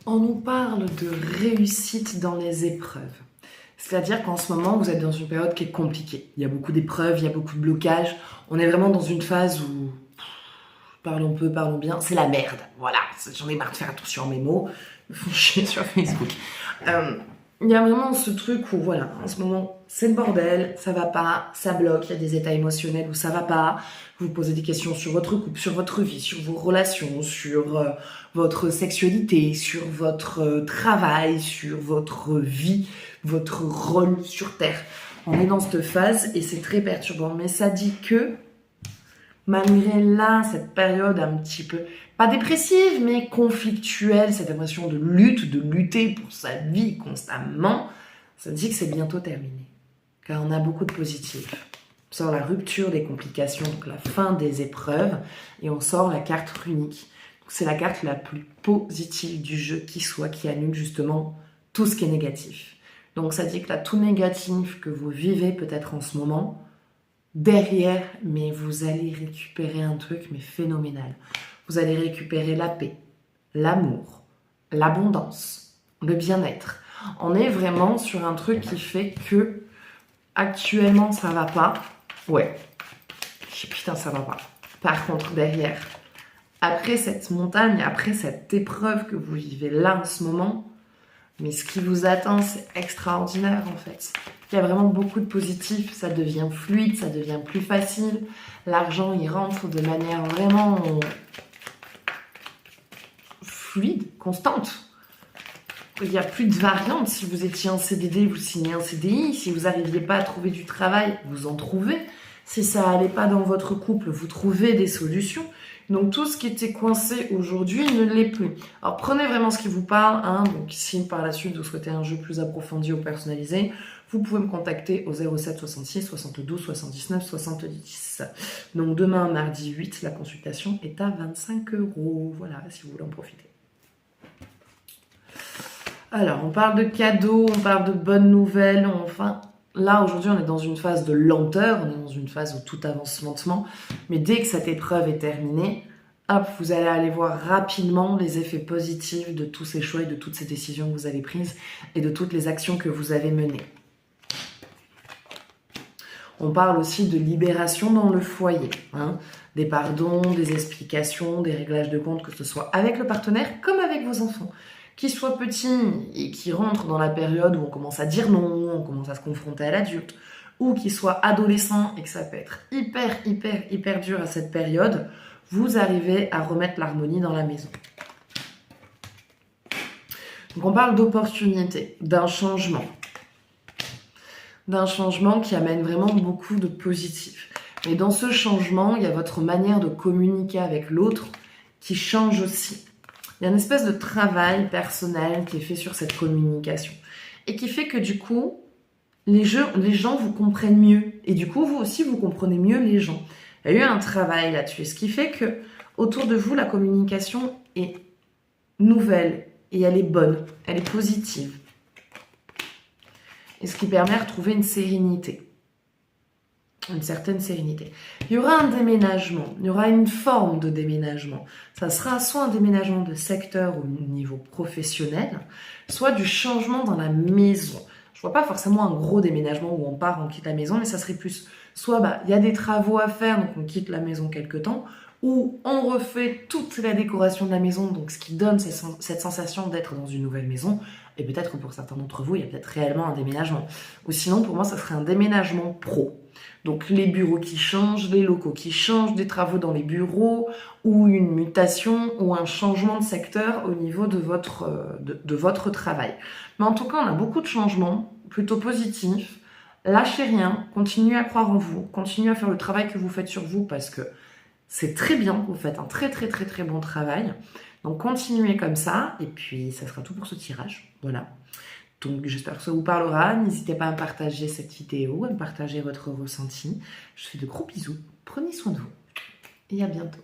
On nous parle de réussite dans les épreuves. C'est-à-dire qu'en ce moment, vous êtes dans une période qui est compliquée. Il y a beaucoup d'épreuves, il y a beaucoup de blocages. On est vraiment dans une phase où, parlons peu, parlons bien, c'est la merde. Voilà, j'en ai marre de faire attention à mes mots. Me font chier sur Facebook. Il y a vraiment ce truc où, voilà, en ce moment, c'est le bordel, ça va pas, ça bloque, il y a des états émotionnels où ça va pas. Vous vous posez des questions sur votre couple, sur votre vie, sur vos relations, sur votre sexualité, sur votre travail, sur votre vie, votre rôle sur Terre. On est dans cette phase et c'est très perturbant. Mais ça dit que, malgré là, cette période un petit peu, pas dépressive, mais conflictuelle, cette impression de lutte, de lutter pour sa vie constamment, ça dit que c'est bientôt terminé. Car on a beaucoup de positifs. On sort la rupture des complications, donc la fin des épreuves, et on sort la carte runique. C'est la carte la plus positive du jeu qui soit, qui annule justement tout ce qui est négatif. Donc ça dit que là, tout négatif que vous vivez peut-être en ce moment, derrière, mais vous allez récupérer un truc mais phénoménal. Vous allez récupérer la paix, l'amour, l'abondance, le bien-être. On est vraiment sur un truc qui fait que actuellement ça va pas. Ouais, putain ça va pas. Par contre derrière, après cette montagne, après cette épreuve que vous vivez là en ce moment, mais ce qui vous attend c'est extraordinaire en fait. Il y a vraiment beaucoup de positifs, ça devient fluide, ça devient plus facile. L'argent il rentre de manière vraiment fluide, constante. Il n'y a plus de variantes. Si vous étiez en CDD, vous signez un CDI. Si vous n'arriviez pas à trouver du travail, vous en trouvez. Si ça n'allait pas dans votre couple, vous trouvez des solutions. Donc tout ce qui était coincé aujourd'hui ne l'est plus. Alors prenez vraiment ce qui vous parle. Donc si par la suite vous souhaitez un jeu plus approfondi ou personnalisé, vous pouvez me contacter au 07 66 72 79 70. Donc demain, mardi 8, la consultation est à 25 €. Voilà, si vous voulez en profiter. Alors, on parle de cadeaux, on parle de bonnes nouvelles, enfin, là, aujourd'hui, on est dans une phase de lenteur, on est dans une phase où tout avance lentement, mais dès que cette épreuve est terminée, hop, vous allez aller voir rapidement les effets positifs de tous ces choix et de toutes ces décisions que vous avez prises et de toutes les actions que vous avez menées. On parle aussi de libération dans le foyer, des pardons, des explications, des réglages de compte, que ce soit avec le partenaire comme avec vos enfants. Qui soit petit et qui rentre dans la période où on commence à dire non, on commence à se confronter à l'adulte, ou qui soit adolescent et que ça peut être hyper dur à cette période, vous arrivez à remettre l'harmonie dans la maison. Donc on parle d'opportunité, d'un changement qui amène vraiment beaucoup de positif. Mais dans ce changement, il y a votre manière de communiquer avec l'autre qui change aussi. Il y a une espèce de travail personnel qui est fait sur cette communication et qui fait que du coup, les gens vous comprennent mieux et du coup, vous aussi, vous comprenez mieux les gens. Il y a eu un travail là-dessus, ce qui fait que autour de vous, la communication est nouvelle et elle est bonne, elle est positive. Et ce qui permet de trouver une sérénité. Une certaine sérénité. Il y aura un déménagement, il y aura une forme de déménagement. Ça sera soit un déménagement de secteur au niveau professionnel, soit du changement dans la maison. Je vois pas forcément un gros déménagement où on part, on quitte la maison, mais ça serait plus soit il y a des travaux à faire, donc on quitte la maison quelque temps, ou on refait toute la décoration de la maison, donc ce qui donne cette sensation d'être dans une nouvelle maison. Et peut-être que pour certains d'entre vous, il y a peut-être réellement un déménagement. Ou sinon, pour moi, ça serait un déménagement pro. Donc les bureaux qui changent, les locaux qui changent, des travaux dans les bureaux, ou une mutation, ou un changement de secteur au niveau de votre travail. Mais en tout cas, on a beaucoup de changements, plutôt positifs. Lâchez rien, continuez à croire en vous, continuez à faire le travail que vous faites sur vous, parce que c'est très bien, vous faites un très bon travail. Donc continuez comme ça, et puis ça sera tout pour ce tirage. Voilà. Donc j'espère que ça vous parlera. N'hésitez pas à partager cette vidéo, à me partager votre ressenti. Je vous fais de gros bisous. Prenez soin de vous et à bientôt.